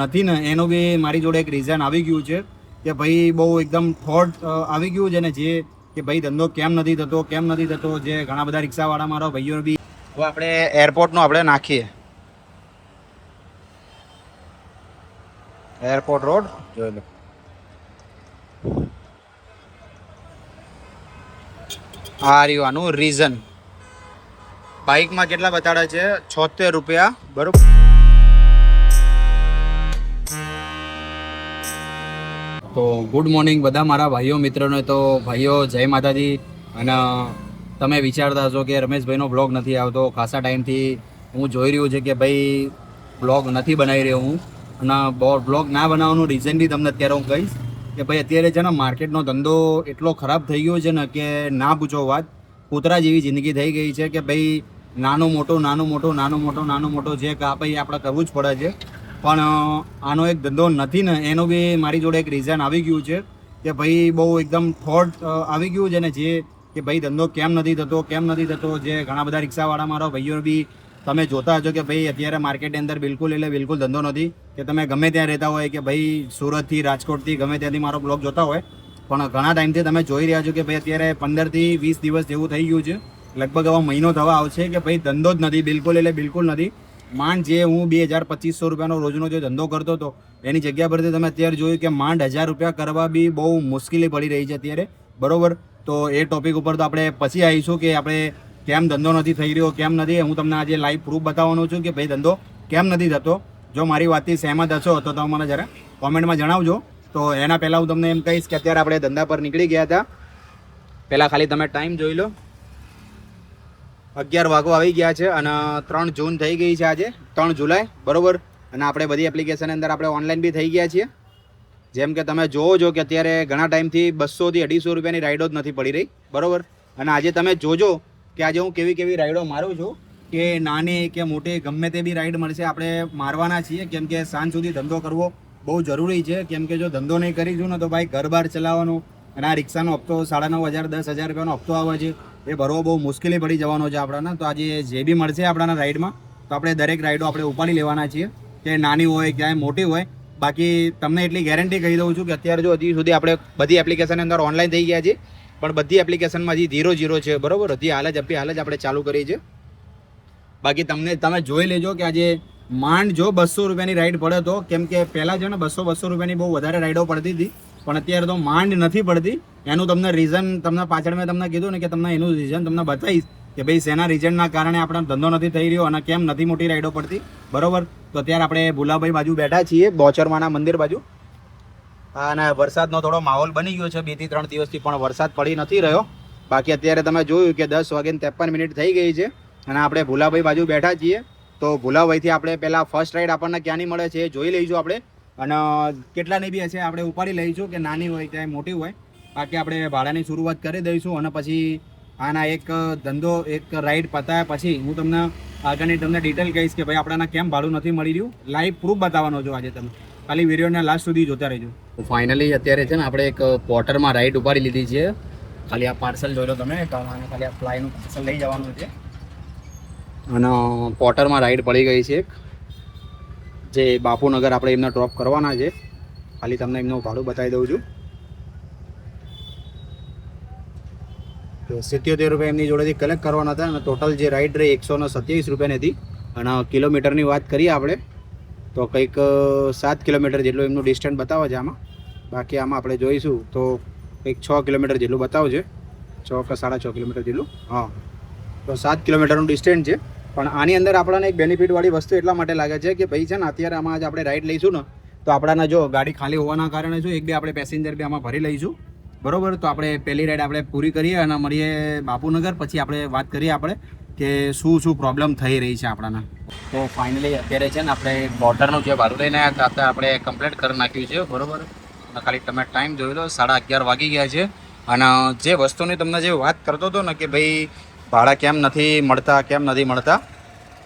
નથી ને એનું બી મારી જોડે એક રીઝન આવી ગયું છે કે ભાઈ બહુ એકદમ થોટ આવી ગયું છે ને જે કે ભાઈ ધંધો કેમ નથી થતો જે ઘણા બધા રિક્ષાવાળા મારા ભાઈઓ બી હવે આપણે એરપોર્ટનો આપણે નાખીએ એરપોર્ટ રોડ જોઈ લો આ રહ્યું આનું રીઝન બાઇકમાં કેટલા બતાડે છે 76 રૂપિયા બરોબર તો ગુડ મોર્નિંગ બધા મારા ભાઈઓ મિત્રોને તો ભાઈઓ જય માતાજી અને તમે વિચારતા હશો કે રમેશભાઈનો બ્લોગ નથી આવતો ખાસા ટાઈમથી હું જોઈ રહ્યું છે કે ભાઈ બ્લોગ નથી બનાવી રહ્યો હું અને બ્લોગ ના બનાવવાનું રીઝન બી તમને અત્યારે હું કહીશ કે ભાઈ અત્યારે છે ને માર્કેટનો ધંધો એટલો ખરાબ થઈ ગયો છે ને કે ના પૂછો વાત કૂતરા જેવી જિંદગી થઈ ગઈ છે કે ભાઈ નાનું મોટું જે ભાઈ આપણે કરવું જ પડે છે પણ આનો એક ધંધો નથી ને એનું બી મારી જોડે એક રીઝન આવી ગયું છે કે ભાઈ બહુ એકદમ થોટ આવી ગયું છે ને જે કે ભાઈ ધંધો કેમ નથી થતો જે ઘણા બધા રિક્ષાવાળા મારા ભાઈઓ બી તમે જોતા હશો કે ભાઈ અત્યારે માર્કેટની અંદર બિલકુલ ધંધો નથી કે તમે ગમે ત્યાં રહેતા હોય કે ભાઈ સુરતથી રાજકોટથી ગમે ત્યાંથી મારો બ્લોગ જોતા હોય પણ ઘણા ટાઈમથી તમે જોઈ રહ્યા છો કે ભાઈ અત્યારે 15 થી 20 દિવસ જેવું થઈ ગયું છે લગભગ હવે મહિનો થવા આવશે કે ભાઈ ધંધો જ નથી બિલકુલ નથી માંડ જે હું 2000-2500 રૂપિયાનો રોજનો જે ધંધો કરતો હતો એની જગ્યા પરથી તમે અત્યારે જોયું કે માંડ 1000 રૂપિયા કરવા બી બહુ મુશ્કેલી પડી રહી છે અત્યારે બરોબર તો એ ટોપિક ઉપર તો આપણે પછી આવીશું કે આપણે કેમ ધંધો નથી થઈ રહ્યો કેમ નથી હું તમને આજે લાઈવ પ્રૂફ બતાવવાનો છું કે ભાઈ ધંધો કેમ નથી થતો જો મારી વાતથી સહેમત હશો તો તમે મને જરા કોમેન્ટમાં જણાવજો તો એના પહેલાં હું તમને એમ કહીશ કે અત્યારે આપણે ધંધા પર નીકળી ગયા હતા પહેલાં ખાલી તમે ટાઈમ જોઈ લો 11 વાગો આવી ગયા છે અને 3 જૂન થઈ ગઈ છે આજે 3 જુલાઈ બરોબર અને આપણે બધી એપ્લિકેશન અંદર આપણે ઓનલાઈન બી થઈ ગયા છીએ જેમ કે તમે જોવો છો કે અત્યારે ઘણા ટાઈમથી 200 થી 250 રૂપિયાની રાઈડો જ નથી પડી રહી બરોબર અને આજે તમે જોજો કે આજે હું કેવી રાઈડો મારું છું કે નાની કે મોટી ગમે તે બી રાઈડ મળશે આપણે મારવાના છીએ કેમ કે સાંજ સુધી ધંધો કરવો બહુ જરૂરી છે કેમ કે જો ધંધો નહીં કરીશું ને તો ભાઈ ઘર બહાર ચલાવવાનું અને આ રિક્ષાનો હપ્તો 9,500 10,000 રૂપિયાનો હપ્તો આવે છે એ ભરવો બહુ મુશ્કેલી પડી જવાનો છે આપણાને તો આજે જે બી મળશે આપણાના રાઈડમાં તો આપણે દરેક રાઈડો આપણે ઉપાડી લેવાના છીએ કે નાની હોય ક્યાંય મોટી હોય બાકી તમને એટલી ગેરંટી કહી દઉં છું કે અત્યારે જો હજી સુધી આપણે બધી એપ્લિકેશન અંદર ઓનલાઈન થઈ ગયા છે પણ બધી એપ્લિકેશનમાં હજી 0 છે બરોબર હજી હાલ જ આપણે ચાલુ કરી છે બાકી તમે જોઈ લેજો કે આજે માંડ જો 200 રૂપિયાની રાઈડ પડે તો કેમ કે પહેલાં છે ને 200 રૂપિયાની બહુ વધારે રાઈડો પડતી હતી પણ અત્યારે તો માંડ નથી પડતી એનું તમને રીઝન તમને પાછળ મેં તમને કીધું ને કે તમને એનું રીઝન તમને બતાવીશ કે ભાઈ શેના રીઝનના કારણે આપણો ધંધો નથી થઈ રહ્યો અને કેમ નથી મોટી રાઈડો પડતી બરોબર તો અત્યારે આપણે ભુલાભાઈ બાજુ બેઠા છીએ બોચરમાના મંદિર બાજુ અને વરસાદનો થોડો માહોલ બની ગયો છે 2 થી 3 દિવસથી પણ વરસાદ પડી નથી રહ્યો બાકી અત્યારે તમે જોયું કે 10:53 થઈ ગઈ છે અને આપણે ભુલાભાઈ બાજુ બેઠા છીએ તો ભુલાભાઈથી આપણે પહેલાં ફર્સ્ટ રાઈડ આપણને ક્યાંની મળે છે એ જોઈ લઈશું આપણે અને કેટલાની બી હશે આપણે ઉપાડી લઈશું કે નાની હોય ચાહે મોટી હોય બાકી આપણે ભાડાની શરૂઆત કરી દઈશું અને પછી આના એક રાઈડ પતાવ્યા પછી હું તમને આગળની તમને ડિટેલ કહીશ કે ભાઈ આપણાને કેમ ભાડું નથી મળી રહ્યું લાઈવ પ્રૂફ બતાવવાનો છો આજે તમે ખાલી વિડીયોના લાસ્ટ સુધી જોતા રહેજો ફાઇનલી અત્યારે છે ને આપણે એક પોર્ટરમાં રાઈડ ઉપાડી લીધી છે ખાલી આ પાર્સલ જોઈ લો તમે ખાલી આ ફ્લાયનું પાર્સલ લઈ જવાનું છે અને પોર્ટરમાં રાઈડ પડી ગઈ છે જે બાપુનગર આપણે એમને ડ્રોપ કરવાના છે ખાલી તમને એમનું ભાડું બતાવી દઉં છું તો 77 રૂપિયા એમની જોડેથી કલેક્ટ કરવાના હતા અને ટોટલ જે રાઈડ રહી 127 રૂપિયાની હતી અને કિલોમીટરની વાત કરીએ આપણે તો કંઈક 7 કિલોમીટર જેટલું એમનું ડિસ્ટન્સ બતાવે છે આમાં બાકી આમાં આપણે જોઈશું તો કંઈક 6 કિલોમીટર જેટલું બતાવે છે 6 કે 6.5 કિલોમીટર જેટલું હા તો 7 કિલોમીટરનું ડિસ્ટન્સ છે પણ આની અંદર આપણને એક બેનિફિટવાળી વસ્તુ એટલા માટે લાગે છે કે ભાઈ છે ને અત્યારે આમાં જ આપણે રાઈડ લઈશું ને તો આપણાને જો ગાડી ખાલી હોવાના કારણે શું 1-2 આપણે પેસેન્જર બી આમાં ભરી લઈશું બરોબર તો આપણે પહેલી રાઈડ આપણે પૂરી કરીએ અને મળીએ બાપુનગર પછી આપણે વાત કરીએ આપણે કે શું પ્રોબ્લેમ થઈ રહી છે આપણાને તો ફાઇનલી અત્યારે છે ને આપણે બોર્ડરનું જે ભાડું લઈને આવ્યા હતા આપણે કમ્પ્લીટ કરી નાખ્યું છે બરોબર અને ખાલી તમે ટાઈમ જોઈ લો 11:30 વાગી ગયા છે અને જે વસ્તુની તમને જે વાત કરતો હતો ને કે ભાઈ ભાડા કેમ નથી મળતા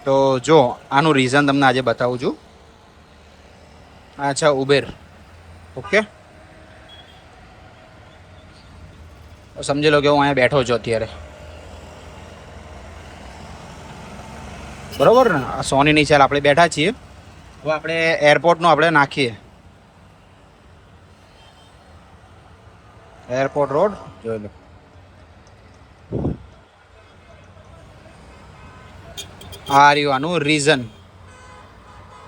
તો જો આનું રીઝન તમને આજે બતાવું છું આ છે ઉબેર ઓકે સમજી લો કે હું અહીંયા બેઠો છું અત્યારે બરોબર ને આ સોની ની ચાલ આપણે બેઠા છીએ હવે આપણે એરપોર્ટનું આપણે નાખીએ. એરપોર્ટ રોડ જોઈ લો. આ રહ્યું આનું રીઝન.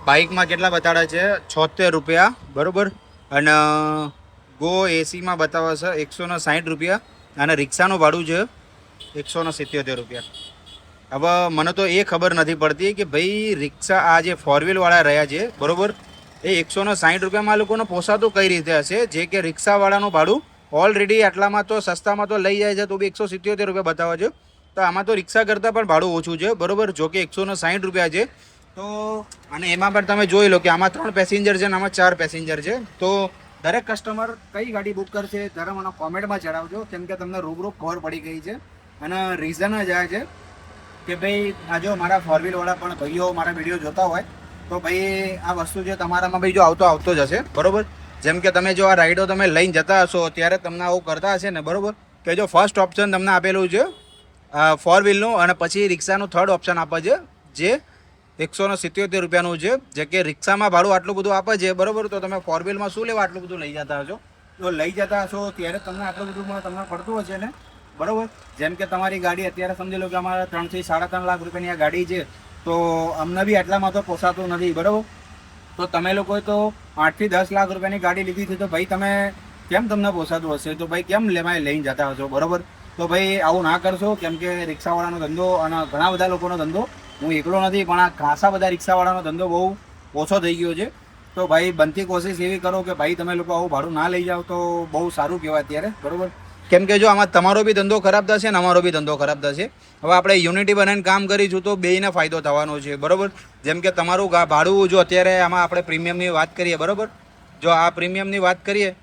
બાઇકમાં કેટલા બતાડે છે? 76 રૂપિયા, બરાબર. અને ગો એસીમાં બતાવે છે 160 રૂપિયા. અને રિક્ષાનું ભાડું છે 177 રૂપિયા. હવે મને તો એ ખબર નથી પડતી કે ભાઈ રિક્ષા આ જે 4 વ્હીલવાળા રહ્યા છે, બરાબર, એ 160 રૂપિયામાં લોકોને પોસાતું કઈ રીતે હશે? જે કે રિક્ષાવાળાનું ભાડું ઓલરેડી આટલામાં તો સસ્તામાં તો લઈ જાય છે તો બી 177 રૂપિયા બતાવે છે. તો આમાં તો રિક્ષા કરતાં પણ ભાડું ઓછું છે, બરાબર. જો કે 160 રૂપિયા છે. તો અને એમાં પણ તમે જોઈ લો કે આમાં 3 પેસેન્જર છે અને આમાં 4 પેસેન્જર છે. તો દરેક કસ્ટમર કઈ ગાડી બુક કરશે જરા મને કોમેન્ટમાં જણાવજો, કેમ કે તમને રૂબરૂ ખબર પડી ગઈ છે. અને રીઝન જ આ છે કે ભાઈ આ જો મારા 4 વ્હીલવાળા પણ ભાઈઓ મારા વિડીયો જોતા હોય તો ભાઈ આ વસ્તુ જે તમારામાં ભાઈ જો આવતો જ હશે, બરાબર. જેમ કે તમે જો આ રાઈડો તમે લઈને જતા હશો ત્યારે તમને આવું કરતા હશે ને, બરાબર, કે જો ફર્સ્ટ ઓપ્શન તમને આપેલું છે 4 વ્હીલનું અને પછી રિક્ષાનું થર્ડ ઓપ્શન આપે છે જે 177 રૂપિયાનું છે. જે કે રિક્ષામાં ભાડું આટલું બધું આપે છે, બરાબર. તો તમે 4 વ્હીલમાં શું લેવા આટલું બધું લઈ જતા હશો? તો લઈ જતા હશો ત્યારે તમને આટલું બધું તમને પડતું હશે ને, બરાબર. જેમ કે તમારી ગાડી અત્યારે સમજી લો કે અમારા 3 થી 3.5 લાખ રૂપિયાની આ ગાડી છે, તો અમને બી આટલામાં તો પોસાતું નથી, બરાબર. તો તમે લોકોએ તો 8 થી 10 લાખ રૂપિયાની ગાડી લીધી છે, તો ભાઈ તમે કેમ તમને પોસાતું હશે? તો ભાઈ કેમ લઈને જતા હશો, બરાબર. તો ભાઈ આવું ના કરશો, કેમ કે રિક્ષાવાળાનો ધંધો અને ઘણા બધા લોકોનો ધંધો, હું એકલો નથી પણ આ ખાસા બધા રિક્ષાવાળાનો ધંધો બહુ ઓછો થઈ ગયો છે. તો ભાઈ બનતી કોશિશ એવી કરો કે ભાઈ તમે લોકો આવું ભાડું ના લઈ જાઓ તો બહુ સારું કહેવાય અત્યારે, બરાબર. કેમ કે જો આમાં તમારો બી ધંધો ખરાબ થશે ને અમારો બી ધંધો ખરાબ થશે. હવે આપણે યુનિટી બનાવીને કામ કરીશું તો બેયને ફાયદો થવાનો છે, બરાબર. જેમ કે તમારું ભાડું જો અત્યારે આમાં આપણે પ્રીમિયમની વાત કરીએ, બરાબર. જો આ પ્રીમિયમની વાત કરીએ,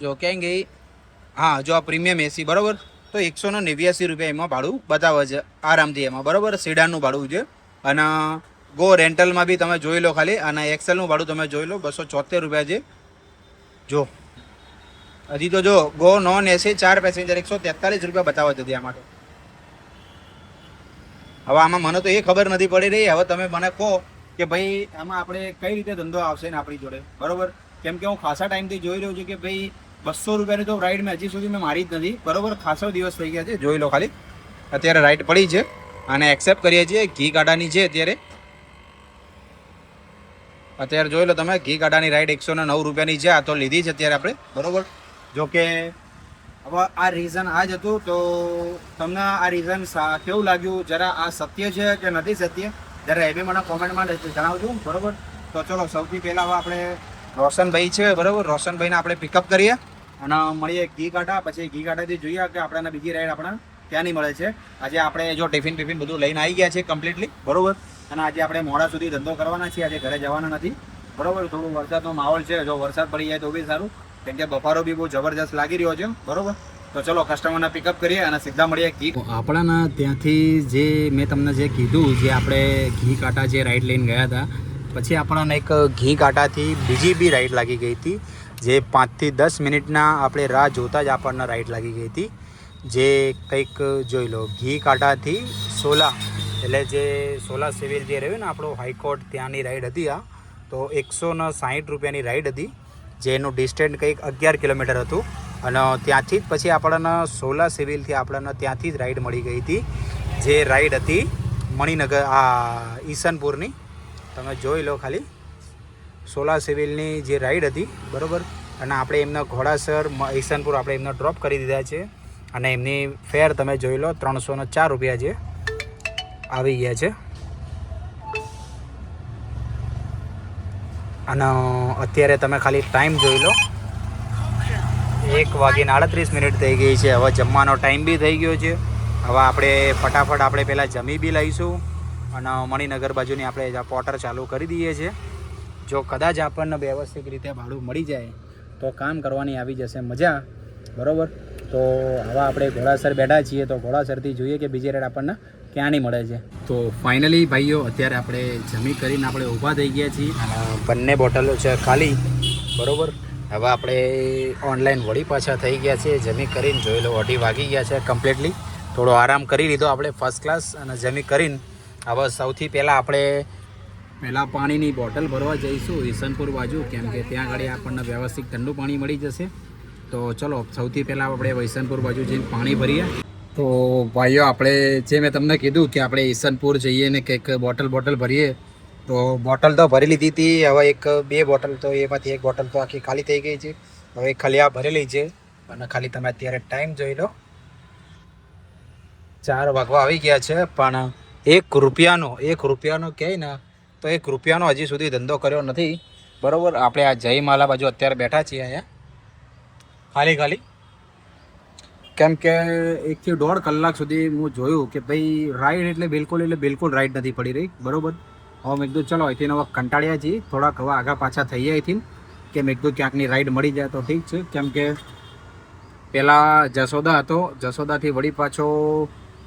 જો ક્યાં ગઈ, હા, જો આ પ્રીમિયમ એસી, બરાબર, તો 189 રૂપિયા એમાં ભાડું બતાવે છે આરામથી એમાં, બરાબર. સીડાનનું ભાડું છે. અને ગો રેન્ટલમાં બી તમે જોઈ લો ખાલી, અને એક્સેલનું ભાડું તમે જોઈ લો 276 રૂપિયા છે. જો હજી તો જો ગો નોન એસી 4 પેસેન્જર 143 રૂપિયા બતાવે છે ત્યાં માટે. હવે આમાં મને તો એ ખબર નથી પડી રહી. હવે તમે મને કહો કે ભાઈ આમાં આપણે કઈ રીતે ધંધો આવશે ને આપણી જોડે, બરાબર. કેમ કે હું ખાસા ટાઈમથી જોઈ રહ્યો છું કે ભાઈ 200 રૂપિયાની તો રાઈડ મેં હજી સુધી મેં મારી જ નથી, બરાબર. ખાસો દિવસ થઈ ગયા છે. જોઈ લો ખાલી અત્યારે રાઈડ પડી છે અને એક્સેપ્ટ કરીએ છીએ. ઘી કાઢાની છે અત્યારે જોઈ લો તમે, ઘી કાઢાની રાઈડ 109 રૂપિયાની છે. આ તો લીધી છે અત્યારે આપણે, બરાબર. જો કે હવે આ રીઝન આ જ હતું. તો તમને આ રીઝન કેવું લાગ્યું? જરા આ સત્ય છે કે નથી સત્ય જરા એ બી મને કોમેન્ટમાં જણાવજો, બરાબર. તો ચલો સૌથી પહેલાં હવે આપણે રોશનભાઈ છે, બરાબર, રોશનભાઈને આપણે પિકઅપ કરીએ અને મળીએ ઘી કાઢા. પછી ઘી કાઢાથી જોઈએ કે આપણને બીજી રાઈડ આપણા ક્યાં નહીં મળે છે. આજે આપણે જો ટિફિન બધું લઈને આવી ગયા છે કમ્પ્લીટલી, બરાબર. અને આજે આપણે મોડા સુધી ધંધો કરવાના છીએ, આજે ઘરે જવાના નથી, બરાબર. થોડું વરસાદનો માહોલ છે, જો વરસાદ પડી જાય તો બી સારું, કેમ કે બફારો બી બહુ જબરજસ્ત લાગી રહ્યો છે, બરાબર. તો ચલો કસ્ટમરને પિકઅપ કરીએ અને સીધા મળીએ ઘી. આપણાના ત્યાંથી જે મેં તમને જે કીધું, જે આપણે ઘી કાંટા જે રાઈડ લઈને ગયા હતા, પછી આપણને એક ઘી કાંટાથી બીજી બી રાઈડ લાગી ગઈ હતી, જે 5 થી 10 મિનિટના આપણે રાહ જોતા જ આપણને રાઈડ લાગી ગઈ હતી. જે કંઈક જોઈ લો, ઘી કાંટાથી સોલા, એટલે જે સોલા સિવિલ જે રહ્યું ને આપણો હાઈકોર્ટ, ત્યાંની રાઈડ હતી આ. તો 160 રૂપિયાની રાઈડ હતી, જેનું ડિસ્ટન્સ કંઈક 11 કિલોમીટર હતું. અને ત્યાંથી જ પછી આપણને સોલા સિવિલથી આપણને ત્યાંથી જ રાઈડ મળી ગઈ હતી, જે રાઈડ હતી મણિનગર, આ ઈસનપુરની. તમે જોઈ લો ખાલી સોલા સિવિલની જે રાઈડ હતી, બરાબર. અને આપણે એમના ઘોડાસર ઈસનપુર આપણે એમને ડ્રોપ કરી દીધા છે. અને એમની ફેર તમે જોઈ લો 304 રૂપિયા છે, આવી ગયા છે. અને અત્યારે તમે ખાલી ટાઈમ જોઈ લો, 1:38 થઈ ગઈ છે. હવે જમવાનો ટાઈમ બી થઈ ગયો છે. હવે આપણે ફટાફટ આપણે પહેલાં જમી બી લઈશું અને મણિનગર બાજુની આપણે પોટર ચાલુ કરી દઈએ છીએ. જો કદાચ આપણને વ્યવસ્થિત રીતે ભાડું મળી જાય તો કામ કરવાની આવી જશે મજા, બરાબર. તો હવે આપણે ઘોડાસર બેઠા છીએ, તો ઘોડાસરથી જોઈએ કે બીજી રાઈડ આપણને ક્યાં નહીં મળે છે. તો ફાઇનલી ભાઈઓ અત્યારે આપણે જમી કરીને આપણે ઊભા થઈ ગયા છીએ અને બંને બોટલો છે ખાલી, બરાબર. હવે આપણે ઓનલાઈન વળી પાછા થઈ ગયા છીએ. જમી કરીને જોઈ લો 2:30 વાગી ગયા છે કમ્પ્લીટલી. થોડો આરામ કરી લીધો આપણે ફર્સ્ટ ક્લાસ, અને જમી કરીને હવે સૌથી પહેલાં આપણે પહેલાં પાણીની બોટલ ભરવા જઈશું ઈસનપુર બાજુ, કેમ કે ત્યાં આગળ આપણને વ્યવસ્થિત ઠંડુ પાણી મળી જશે. તો ચલો સૌથી પહેલાં આપણે ઈસનપુર બાજુ જઈને પાણી ભરીએ. તો ભાઈઓ આપણે જે મેં તમને કીધું કે આપણે ઈસનપુર જઈએ ને કંઈક બોટલ ભરીએ, તો બોટલ તો ભરી લીધી હતી. હવે એક બે બોટલ તો એમાંથી એક બોટલ તો આખી ખાલી થઈ ગઈ છે. હવે ખાલી આ ભરેલી છે. અને ખાલી તમે અત્યારે ટાઈમ જોઈ લો, 4 વાગવા આવી ગયા છે. પણ એક રૂપિયાનો કહે ને તો 1 રૂપિયાનો હજી સુધી ધંધો કર્યો નથી. બરાબર, આપણે આ જયમાલા બાજુ અત્યારે બેઠા છીએ અહીંયા ખાલી, કેમ કે 1 થી 1.5 કલાક સુધી હું જોયું કે ભાઈ રાઈડ એટલે બિલકુલ રાઈડ નથી પડી રહી. બરાબર, હવે મેં કીધું ચલો અહીંથી હવે કંટાળ્યા છીએ, થોડાક હવે આગા પાછા થઈએ અહીંથી, કે મેં કીધું ક્યાંકની રાઈડ મળી જાય તો ઠીક છે. કેમ કે પહેલાં જસોદા હતો, જસોદાથી વળી પાછો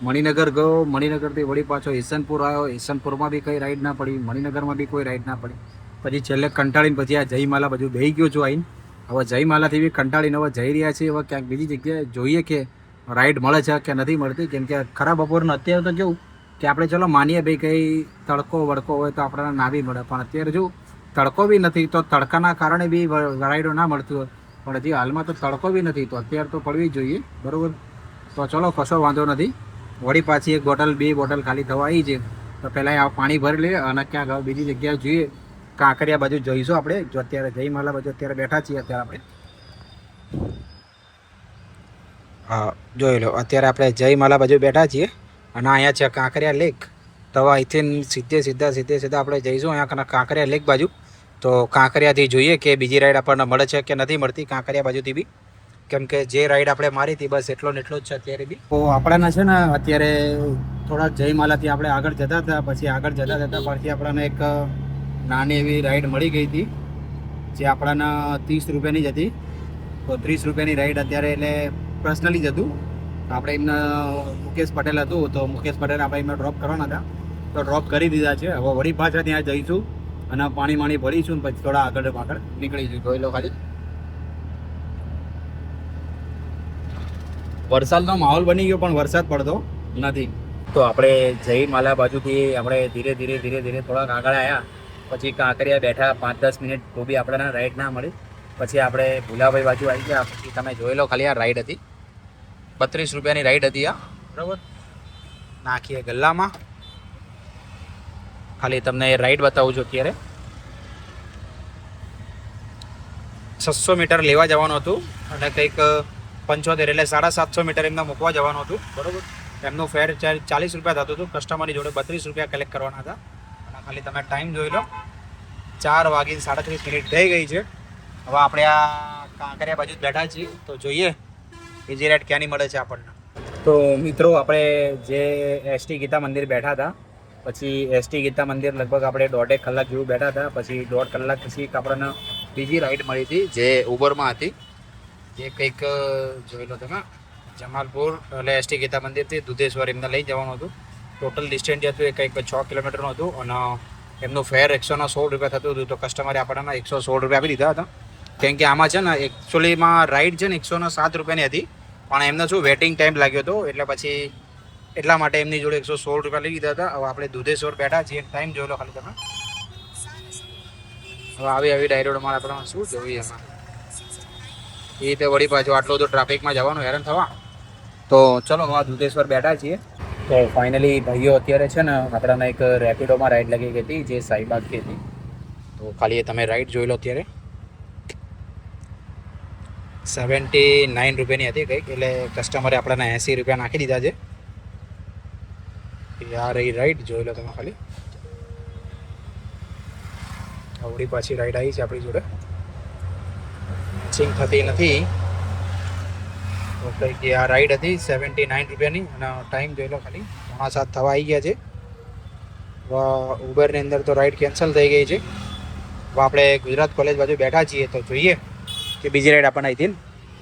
મણિનગર ગયો, મણિનગરથી વળી પાછો ઈસનપુર આવ્યો, ઈસનપુરમાં બી કંઈ રાઈડ ના પડી, મણિનગરમાં બી કોઈ રાઈડ ના પડી. પછી છેલ્લે કંટાળીને પછી આ જયમાલા બાજુ બેસી ગયો છું આવીને. હવે જયમાલાથી બી કંટાળીને હવે જઈ રહ્યા છીએ. હવે ક્યાંક બીજી જગ્યાએ જોઈએ કે રાઈડ મળે છે કે નથી મળતી. કેમ કે ખરા બપોરનું અત્યારે તો કેવું કે આપણે ચલો માનીએ ભાઈ કંઈ તડકો વડકો હોય તો આપણને ના બી મળે, પણ અત્યારે જો તડકો બી નથી તો તડકાના કારણે બી રાઈડો ના મળતી હોય. પણ હજી હાલમાં તો તડકો બી નથી, તો અત્યારે તો પડવી જ જોઈએ. બરાબર, તો ચલો કશો વાંધો નથી. વળી પાછી 2 બોટલ ખાલી થવા આવી છે, તો પહેલાં આ પાણી ભરી લઈએ અને ક્યાંક બીજી જગ્યાએ જોઈએ. કાંકરિયા બાજુ જઈશું આપણે, જો અત્યારે જયમાલા બાજુ અત્યારે બેઠા છીએ. અત્યારે આપણે હા જોઈ લો, અત્યારે આપણે જયમાલા બાજુ બેઠા છીએ અને અહીંયા છે કાંકરિયા લેક. તો અહીંથી સીધા આપણે જઈશું અહીંયા કાંકરિયા લેક બાજુ. તો કાંકરિયાથી જોઈએ કે બીજી રાઈડ આપણને મળે છે કે નથી મળતી કાંકરિયા બાજુથી બી, કેમ કે જે રાઈડ આપણે મારી હતી બસ એટલો જ છે અત્યારે બી. તો આપણાને છે ને અત્યારે થોડાક જયમાલાથી આપણે આગળ જતા હતા, પછી આપણને એક નાની એવી રાઈડ મળી ગઈ હતી, જે આપણાને 30 રૂપિયાની જ હતી. તો 30 રૂપિયાની રાઈડ અત્યારે એટલે પર્સનલી જ હતું. આપણે એમને મુકેશ પટેલ હતું, તો મુકેશ પટેલ આપણે એમને ડ્રોપ કરવાના હતા, તો ડ્રોપ કરી દીધા છે. હવે વળી પાછા ત્યાં જઈશું અને પાણી ભરીશું, પછી થોડા આગળ નીકળીશું. જોઈ લો ખાલી વરસાદનો માહોલ બની ગયો, પણ વરસાદ પડતો નથી. તો આપણે જયમાલા બાજુથી આપણે ધીરે થોડાક આગળ આવ્યા, પછી કાંકરિયા બેઠા 5-10 મિનિટ, તો બી આપણને રાઈડ ના મળી. પછી આપણે ભુલાભાઈ બાજુ આવી ગયા. પછી તમે જોઈ લો ખાલી આ રાઈડ હતી, 32 રૂપિયાની રાઈડ હતી આ. બરાબર, નાખીએ ગલ્લામાં. ખાલી તમને એ રાઈડ બતાવું છું. અત્યારે 600 મીટર લેવા જવાનું હતું અને કંઈક 75 એટલે 750 મીટર એમને મૂકવા જવાનું હતું. બરાબર, એમનું ફેર 40 રૂપિયા થતું હતું. કસ્ટમરની જોડે 32 રૂપિયા કલેક્ટ કરવાના હતા. અને ખાલી તમે ટાઈમ જોઈ લો, 4 વાગીને 37 મિનિટ થઈ ગઈ છે. હવે આપણે આ કાંકરિયા બાજુ બેઠા છીએ, તો જોઈએ બીજી રાઈડ ક્યાંની મળે છે આપણને. તો મિત્રો આપણે જે એસટી ગીતા મંદિર બેઠા હતા, પછી એસટી ગીતા મંદિર લગભગ આપણે 1.5 કલાક જેવું બેઠા હતા. પછી 1.5 કલાક પછી આપણને બીજી રાઈડ મળી હતી, જે ઉબરમાં હતી. જે કંઈક જોઈ લો તમે, જમાલપુર એટલે એસટી ગીતા મંદિરથી દુધેશ્વર એમને લઈ જવાનું હતું. ટોટલ ડિસ્ટન્સ જે હતું એ કંઈક 6 કિલોમીટરનું હતું અને એમનું ફેર 116 રૂપિયા થતું હતું. તો કસ્ટમરે આપણને 116 રૂપિયા આપી દીધા હતા. કેમ કે આમાં છે ને એકચ્યુઅલીમાં રાઈડ છે ને 107 રૂપિયાની હતી, પણ એમને શું વેટિંગ ટાઈમ લાગ્યો હતો, એટલે પછી એટલા માટે એમની જોડે 116 રૂપિયા લઈ લીધા હતા. હવે આપણે દુધેશ્વર બેઠા છીએ, ટાઈમ જોઈ લો ખાલી તમે. હવે આવી ડાયરોડમાં આપણે શું જોઈએ એમાં, એ રીતે વળી પાછું આટલું બધું ટ્રાફિકમાં જવાનું હેરાન થવા. તો ચલો હવે દુધેશ્વર બેઠા છીએ. તો ફાઇનલી ભાઈઓ અત્યારે છે ને આપણાને એક રેપિડોમાં રાઈડ લાગી ગઈ હતી, જે સાઈબાગથી હતી. તો ખાલી તમે રાઈડ જોઈ લો. અત્યારે 79 રૂપિયાની હતી કંઈક, એટલે કસ્ટમરે આપણને 80 રૂપિયા નાખી દીધા છે. આ રહી રાઈડ જોઈ લો તમે ખાલી. આવડી પાછી રાઈડ આવી છે આપણી જોડે, ચિંગ થતી નથી. તો કંઈક આ રાઈડ હતી 79 રૂપિયાની અને ટાઈમ જોઈ લો ખાલી 7:30 થવા આવી ગયા છે. ઉબરની અંદર તો રાઈડ કેન્સલ થઈ ગઈ છે. હવે આપણે ગુજરાત કોલેજ બાજુ બેઠા છીએ, તો જોઈએ કે બીજી રાઈડ આપણને અહીંથી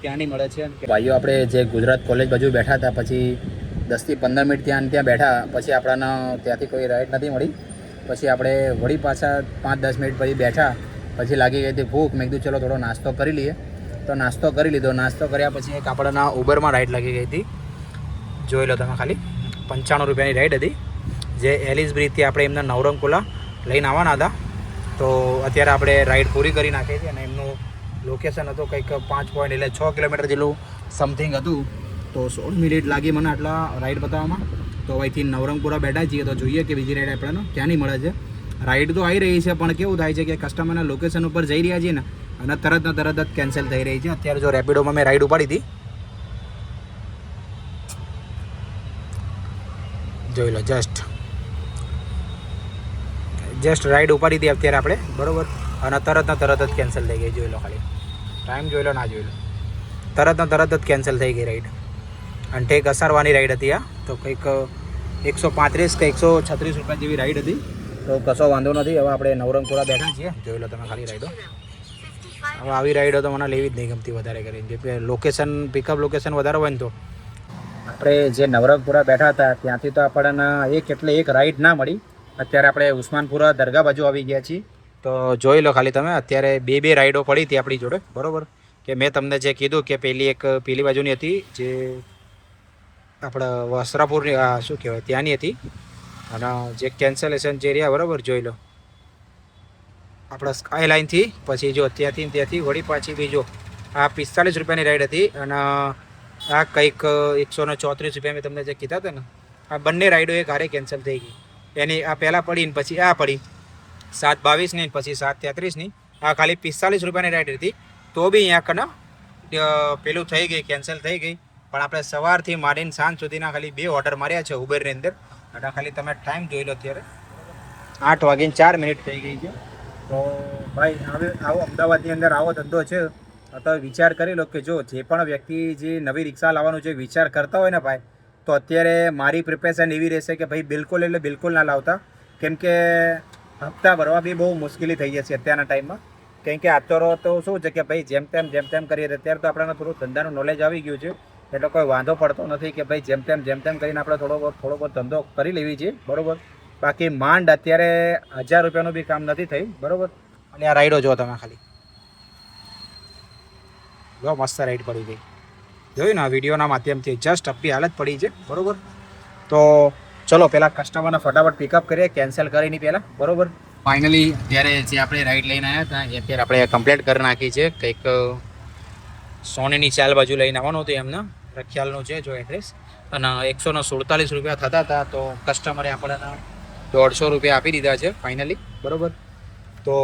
ત્યાંની મળે છે. ભાઈઓ આપણે જે ગુજરાત કોલેજ બાજુ બેઠા હતા, પછી 10 થી 15 મિનિટ ત્યાં બેઠા, પછી આપણને ત્યાંથી કોઈ રાઈડ નથી મળી. પછી આપણે વળી પાછા 5-10 મિનિટ પછી બેઠા, પછી લાગી ગઈ હતી ભૂખ. મેં કીધું ચલો થોડો નાસ્તો કરી લઈએ, તો નાસ્તો કરી લીધો. નાસ્તો કર્યા પછી એક આપણને ઉબરમાં રાઈડ લાગી ગઈ હતી, જોઈ લો તમે ખાલી 95 રૂપિયાની રાઈડ હતી, જે એલિસ બ્રિજથી આપણે એમના નવરંગપુરા લઈને આવવાના હતા. તો અત્યારે આપણે રાઈડ પૂરી કરી નાખી છે અને એમનું લોકેશન હતું કંઈક 5 એટલે 6 કિલોમીટર જેટલું સમથિંગ હતું. તો 16 મિનિટ લાગી મને આટલા રાઈડ બતાવવામાં. તો અહીંથી નવરંગપુરા બેઠા છીએ, તો જોઈએ કે બીજી રાઈડ આપણને ક્યાંની મળે છે. રાઈડ તો આવી રહી છે, પણ કેવું થાય છે કે કસ્ટમરના લોકેશન ઉપર જઈ રહ્યા છીએ ને અને તરત જ કેન્સલ થઈ રહી છે. અત્યારે જો રેપિડોમાં મેં રાઈડ ઉપાડી હતી, જોઈ લો, જસ્ટ રાઈડ ઉપાડી હતી અત્યારે આપણે, બરાબર, અને તરત જ કેન્સલ થઈ ગઈ. જોઈ લો, ખાલી ટાઈમ જોઈ લો, ના જોઈ લો, તરત જ કેન્સલ થઈ ગઈ રાઈડ. અને ટેક અસારવાની રાઈડ હતી આ, તો કંઈક 135 કે 136 રૂપિયા જેવી રાઈડ હતી. તો કશો વાંધો નથી. હવે આપણે નવરંગપુરા બેઠા છીએ, જોઈ લો તમે ખાલી રાઈડો. હવે આવી રાઈડો તો મને લેવી જ નહીં ગમતી વધારે કરીને. જે લોકેશન પિકઅપ લોકેશન વધારે હોય ને, તો આપણે જે નવરંગપુરા બેઠા હતા ત્યાંથી તો આપણને એક રાઈડ ના મળી. અત્યારે આપણે ઉસ્માનપુરા દરગાહ બાજુ આવી ગયા છીએ. તો જોઈ લો ખાલી તમે, અત્યારે બે રાઈડો પડી હતી આપણી જોડે, બરાબર. કે મેં તમને જે કીધું કે પેલી બાજુની હતી, જે આપણે વસ્ત્રાપુરની શું કહેવાય ત્યાંની હતી, અને જે કેન્સલેશન જે રહ્યા, બરાબર, જોઈ લો. આપણા સ્કાય લાઇનથી પછી જો ત્યાંથી વળી પાછી બીજો આ 45 રૂપિયાની રાઈડ હતી, અને આ કંઈક 134 રૂપિયા મેં તમને જે કીધા હતા ને, આ બંને રાઈડો એક હારે કેન્સલ થઈ ગઈ. એની આ પહેલાં પડી ને પછી આ પડી 7:22ની, પછી 7:33ની. આ ખાલી 45 રૂપિયાની રાઈડ હતી, તો બી અહીંયા કને પેલું થઈ ગઈ, કેન્સલ થઈ ગઈ. પણ આપણે સવારથી માંડીને સાંજ સુધીના ખાલી 2 ઓર્ડર માર્યા છે ઉબેરની અંદર. અને ખાલી તમે ટાઈમ જોઈ લો, અત્યારે 8:04 થઈ ગઈ છે. તો ભાઈ હવે આવો અમદાવાદની અંદર આવો ધંધો છે, તો વિચાર કરી લો કે જો જે પણ વ્યક્તિ જે નવી રિક્ષા લાવવાનું જે વિચાર કરતા હોય ને ભાઈ, તો અત્યારે મારી પ્રિપેરેશન એવી રહેશે કે ભાઈ બિલકુલ ના લાવતા. કેમ કે હપ્તા ભરવા બી બહુ મુશ્કેલી થઈ જશે અત્યારના ટાઈમમાં. કેમ કે અત્યારે તો શું છે કે ભાઈ જેમ તેમ કરીએ. અત્યારે તો આપણને થોડું ધંધાનું નોલેજ આવી ગયું છે, એટલે કોઈ વાંધો પડતો નથી કે ભાઈ જેમ તેમ કરીને આપણે થોડો બહુ ધંધો કરી લેવી છે, બરાબર. બાકી માંડ અત્યારે 1000 રૂપિયાનું બી કામ નથી થયું, બરાબર. અને આ રાઈડો જો તમે ખાલી જો, મસ્ત રાઈડ પડી ગઈ. જોયું ને આ વિડીયોના માધ્યમથી જસ્ટ આપી હાલત પડી છે, બરાબર. તો ચલો પહેલાં કસ્ટમરને ફટાફટ પિકઅપ કરીએ, કેન્સલ કરીને પહેલાં, બરાબર. ફાઇનલી અત્યારે જે આપણે રાઈડ લઈને આવ્યા હતા એ અત્યારે આપણે કમ્પ્લીટ કરી નાખી છે. કંઈક સોનેની ચાલ બાજુ લઈને આવવાનું હતું એમને, રખિયાલનું છે જો એડ્રેસ. અને 147 રૂપિયા થતા હતા, તો કસ્ટમરે આપણને 150 રૂપિયા આપી દીધા છે ફાઇનલી, બરાબર. તો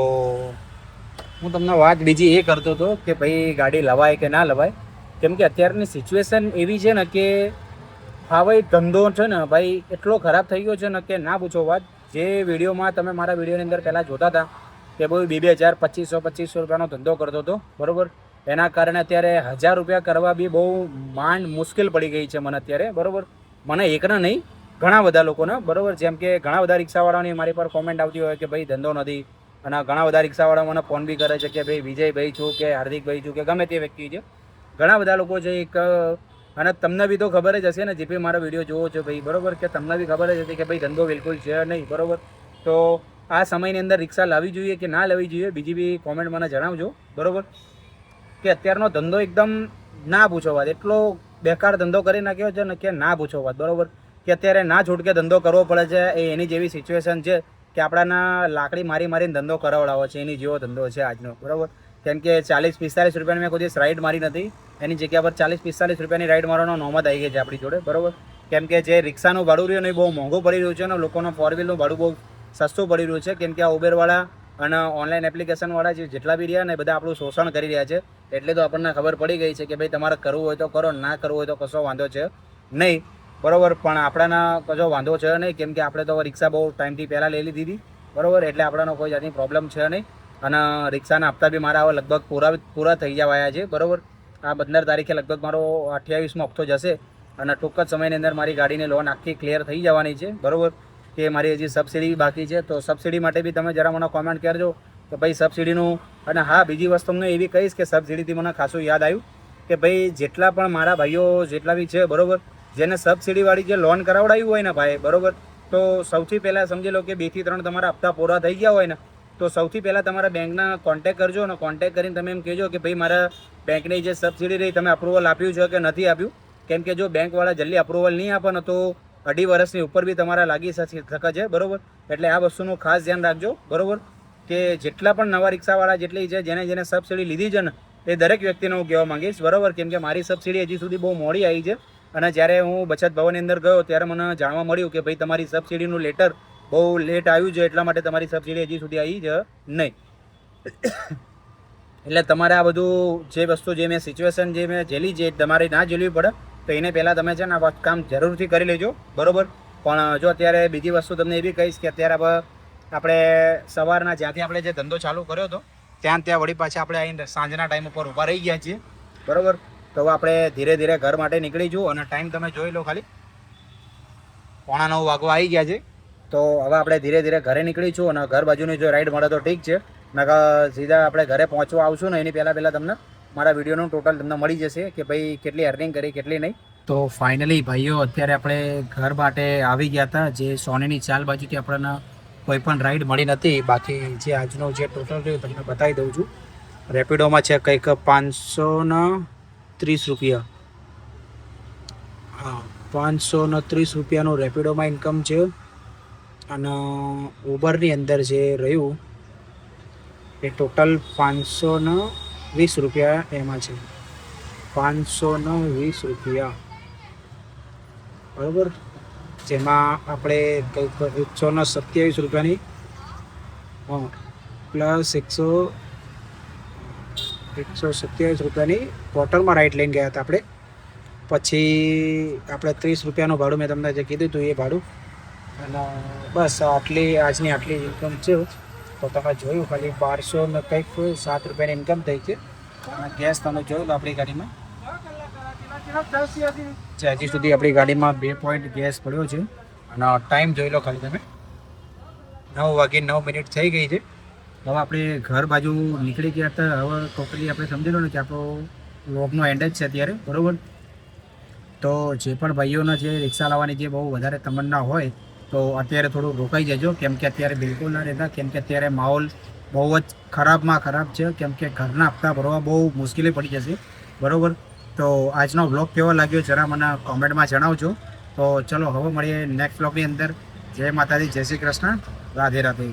હું તમને વાત બીજી એ કરતો હતો કે ભાઈ ગાડી લવાય કે ના લવાય. કેમ કે અત્યારની સિચ્યુએશન એવી છે ને કે હા ભાઈ ધંધો છે ને ભાઈ એટલો ખરાબ થઈ ગયો છે ને કે ના પૂછો વાત. જે વિડીયોમાં તમે મારા વિડીયોની અંદર પહેલાં જોતા હતા કે ભાઈ 2000 2500 રૂપિયાનો ધંધો કરતો હતો, બરાબર. એના કારણે અત્યારે 1000 રૂપિયા કરવા બી બહુ માંડ મુશ્કેલ પડી ગઈ છે મને અત્યારે, બરાબર. મને એકના નહીં, ઘણા બધા લોકોને, બરાબર. જેમ કે ઘણા બધા રિક્ષાવાળાની મારી પર કોમેન્ટ આવતી હોય કે ભાઈ ધંધો નથી. અને ઘણા બધા રિક્ષાવાળા મને ફોન બી કરે છે કે ભાઈ વિજયભાઈ છું કે હાર્દિકભાઈ છું કે ગમે તે વ્યક્તિ છે. ઘણા બધા લોકો છે એક, અને તમને બી તો ખબર જ હશે ને જે બી મારો વિડીયો જોવો છો ભાઈ, બરાબર, કે તમને બી ખબર જ હતી કે ભાઈ ધંધો બિલકુલ છે નહીં, બરાબર. તો આ સમયની અંદર રિક્ષા લાવવી જોઈએ કે ના લાવવી જોઈએ, બીજી બી કોમેન્ટ મને જણાવજો, બરાબર. કે અત્યારનો ધંધો એકદમ ના પૂછો વાત, એટલો બેકાર ધંધો કરી નાખ્યો છે ને કે ના પૂછો વાત, બરાબર. કે અત્યારે ના છૂટકે ધંધો કરવો પડે છે. એની જેવી સિચ્યુએશન છે કે આપણાના લાકડી મારીને ધંધો કરાવડાવો છે, એની જેવો ધંધો છે આજનો, બરાબર. કેમ કે 40-45 રૂપિયાની મેં કોઈ દિવસ રાઈડ મારી નથી, એની જગ્યા પર 40-45 રૂપિયાની રાઈડ મારવાનો નોમત આવી ગઈ છે આપણી જોડે, બરાબર. કેમ કે જે રિક્ષાનું ભાડું રહ્યું ને એ બહુ મોંઘું પડી રહ્યું છે ને લોકોનો 4 વ્હીલનું ભાડું બહુ સસ્તું પડી રહ્યું છે. કેમ કે આ ઉબેરવાળા અને ઓનલાઈન એપ્લિકેશનવાળા જેટલા બી રહ્યા ને બધા આપણું શોષણ કરી રહ્યા છે. એટલે તો આપણને ખબર પડી ગઈ છે કે ભાઈ તમારે કરવું હોય તો કરો, ના કરવું હોય તો કશો વાંધો છે નહીં, બરાબર. પણ આપણાના કશો વાંધો છે નહીં, કેમ કે આપણે તો રિક્ષા બહુ ટાઈમથી પહેલાં લઈ લીધી હતી, બરાબર. એટલે આપણાનો કોઈ જાતની પ્રોબ્લેમ છે નહીં. અને રિક્ષાના હપ્તા બી મારા હવે લગભગ પૂરા થઈ જવાયા છે, બરાબર. આ 15 તારીખે લગભગ મારો 28મો હપ્તો જશે અને ટૂંક જ સમયની અંદર મારી ગાડીની લોન આખી ક્લિયર થઈ જવાની છે, બરાબર. કે મારી હજી સબસિડી બાકી છે, તો સબસિડી માટે બી તમે જરા મને કોમેન્ટ કરજો કે ભાઈ સબસિડીનું. અને હા, બીજી વસ્તુ તમને એવી કહીશ કે સબસિડીથી મને ખાસું યાદ આવ્યું કે ભાઈ જેટલા પણ મારા ભાઈઓ જેટલા બી છે, બરાબર, જેને સબસિડીવાળી જે લોન કરાવડાવી હોય ને ભાઈ, બરાબર, તો સૌથી પહેલાં સમજી લો કે 2 થી 3 તમારા હપ્તા પૂરા થઈ ગયા હોય ને, તો સૌથી પહેલાં તમારા બેંકના કોન્ટેક્ટ કરજો અને કોન્ટેક્ટ કરીને તમે એમ કહેજો કે ભાઈ મારા બેંકની જે સબસિડી રહી તમે અપ્રુવલ આપ્યું છે કે નથી આપ્યું. કેમ કે જો બેંકવાળા જલ્દી અપ્રુવલ નહીં આપે ને તો 2.5 વર્ષની ઉપર બી તમારા લાગી શકે છે, બરાબર. એટલે આ વસ્તુનું ખાસ ધ્યાન રાખજો, બરાબર, કે જેટલા પણ નવા રિક્ષાવાળા જેટલી છે જેને સબસિડી લીધી છે ને એ દરેક વ્યક્તિને હું કહેવા માંગીશ, બરાબર, કેમ કે મારી સબસિડી હજી સુધી બહુ મોડી આવી છે. અને જ્યારે હું બચત ભવનની અંદર ગયો ત્યારે મને જાણવા મળ્યું કે ભાઈ તમારી સબસિડીનું લેટર બહુ લેટ આવ્યું છે, એટલા માટે તમારી સબસિડી હજી સુધી આવી છે નહીં. એટલે તમારે આ બધું જે વસ્તુ જે મેં સિચ્યુએશન જે મેં ઝેલી છે તમારે ના ઝેલવી પડે, તો એને પહેલાં તમે છે ને આ કામ જરૂરથી કરી લેજો, બરાબર. પણ જો અત્યારે બીજી વસ્તુ તમને એવી કહીશ કે અત્યારે આપણે સવારના જ્યાંથી આપણે જે ધંધો ચાલુ કર્યો હતો ત્યાં વળી પાછા આપણે અહીં સાંજના ટાઈમ ઉપર ઊભા રહી ગયા છીએ, બરાબર. તો હવે આપણે ધીરે ધીરે ઘર માટે નીકળી જવું, અને ટાઈમ તમે જોઈ લો ખાલી 8:45 વાગવા આવી ગયા છે. તો હવે આપણે ધીરે ધીરે ઘરે નીકળી છું, અને ઘર બાજુની જો રાઈડ મળે તો ઠીક છે, નકર સીધા આપણે ઘરે પહોંચવા આવશું ને એની પહેલાં તમને મારા વિડીયોનું ટોટલ તમને મળી જશે કે ભાઈ કેટલી અર્નિંગ કરી કેટલી નહીં. તો ફાઇનલી ભાઈઓ અત્યારે આપણે ઘર માટે આવી ગયા હતા, જે સોનીની ચાલ બાજુથી આપણને કોઈ પણ રાઈડ મળી નથી. બાકી જે આજનો જે ટોટલ રહ્યું તમને બતાવી દઉં છું. રેપિડોમાં છે કંઈક 530 રૂપિયા, હા 530 રૂપિયાનું રેપિડોમાં ઇન્કમ છે. અને ઉબરની અંદર જે રહ્યું એ ટોટલ 520 રૂપિયા એમાં છે, 520 રૂપિયા, બરાબર. જેમાં આપણે કંઈક 127 રૂપિયાની પ્લસ 127 રૂપિયાની બોટલમાં રાઈડ લઈને ગયા હતા આપણે. પછી આપણે 30 રૂપિયાનું ભાડું મેં તમને જે કીધું હતું એ ભાડું, અને બસ આટલી ઇન્કમ છે. તો તમે જોયું ખાલી 1200 ને કંઈક 7 રૂપિયાની ઇન્કમ થઈ છે. અને ગેસ તમે જોયું તો આપણી ગાડીમાં હજી સુધી આપણી ગાડીમાં 2 પોઈન્ટ ગેસ પડ્યો છે. અને ટાઈમ જોઈ લો ખાલી તમે 9:09 થઈ ગઈ છે. હવે આપણે ઘર બાજુ નીકળી ગયા હતા. હવે ટોટલી આપણે સમજી લો ને કે આપણો વ્લોગનો એન્ડ જ છે અત્યારે, બરાબર. તો જે પણ ભાઈઓને જે રિક્ષા લાવવાની જે બહુ વધારે તમન્ના હોય તો અત્યારે થોડું રોકાઈ જજો, કેમ કે અત્યારે બિલકુલ ના રહેતા, કેમ કે અત્યારે માહોલ બહુ જ ખરાબમાં ખરાબ છે, કેમ કે ઘરના હપ્તા ભરવા બહુ મુશ્કેલી પડી જશે, બરાબર. તો આજનો વ્લોગ કેવો લાગ્યો જરા મને કોમેન્ટમાં જણાવજો. તો ચલો હવે મળીએ નેક્સ્ટ વ્લોગની અંદર. જય માતાજી, જય શ્રી કૃષ્ણ, રાધે રાધે.